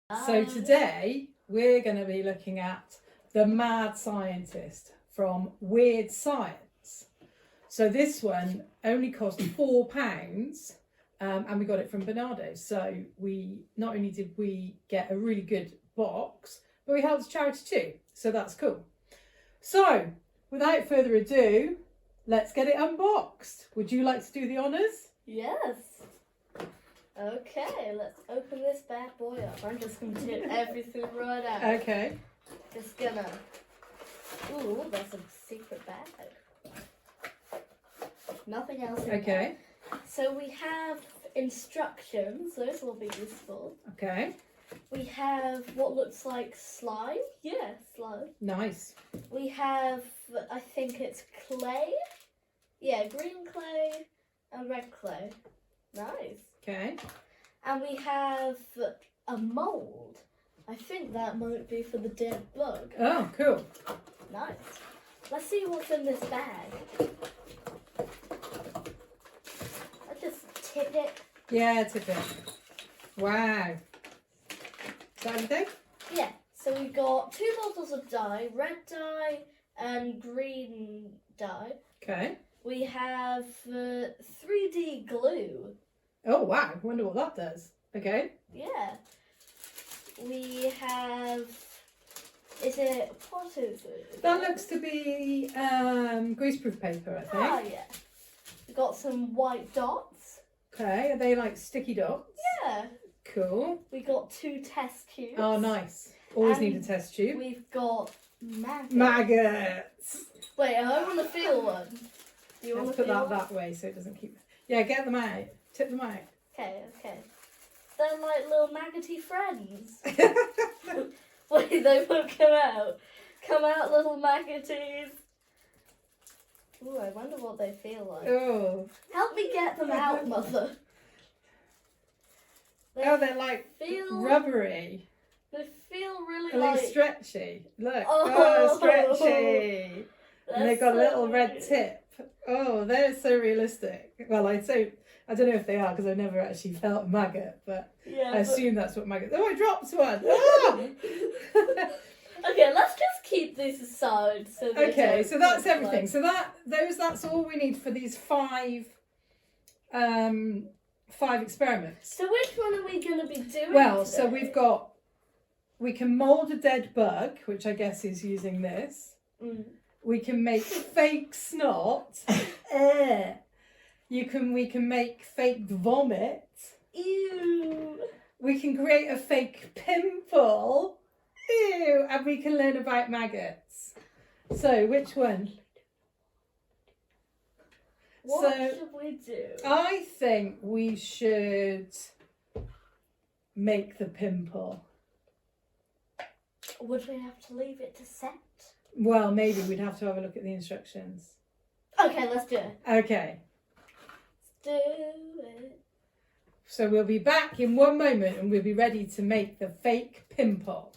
So today we're going to be looking at the Mad Scientist from Weird Science. So this one only cost £4 and we got it from Bernardo's. So we not only did we get a really good box, but we helped charity too. So that's cool. So without further ado, let's get it unboxed. Would you like to do the honours? Yes. Okay, let's open this bad boy up. I'm just going to tip everything right out. Okay. Just gonna... Ooh, there's a secret bag. Nothing else in Okay. there. So we have instructions. Those will be useful. Okay. We have what looks like slime. Yeah, slime. Nice. We have, I think it's clay. Yeah, green clay and red clay. Nice. Okay. And we have a mould. I think that might be for the dead bug. Oh, cool. Nice. Let's see what's in this bag. I just tip it. Yeah, tip it. Wow. Is that everything? Yeah. So we got 2 bottles of dye, red dye and green dye. Okay. We have 3D glue. Oh, wow. I wonder what that does. Okay. Yeah. We have... What is it? That looks to be greaseproof paper, I think. Oh, yeah. We got some white dots. Okay. Are they like sticky dots? Yeah. Cool. We got 2 test tubes. Oh, nice. Always And need a test tube. We've got maggots. Maggots. Wait, I want to feel one. Do you want Let's to put feel that way so it doesn't keep... Yeah, get them out. Tip them out. Okay. They're like little maggoty friends. Wait, they won't come out. Come out, little maggoties. Ooh, I wonder what they feel like. Oh. Help me get them out, Mother. They're like feel rubbery. They feel really They're like like... stretchy. Look. Oh. Stretchy. And they've got a That's little so red weird. tip. Oh, they're so realistic. Well, I don't know if they are because I've never actually felt a maggot, but Yeah, I assume that's what maggots. Oh, I dropped one. Ah! Okay, let's just keep these aside. Okay, so that's everything. So that's all we need for these 5 experiments. So which one are we going to be doing? Well, today? so we can mould a dead bug, which I guess is using this. Mm. We can make fake snot. We can make fake vomit. Ew. We can create a fake pimple. Ew. And we can learn about maggots. So, which one? What should we do? I think we should make the pimple. Would we have to leave it to set? Well, maybe we'd have to have a look at the instructions. Okay, let's do it. Okay. Let's do it. So we'll be back in one moment and we'll be ready to make the fake pimple.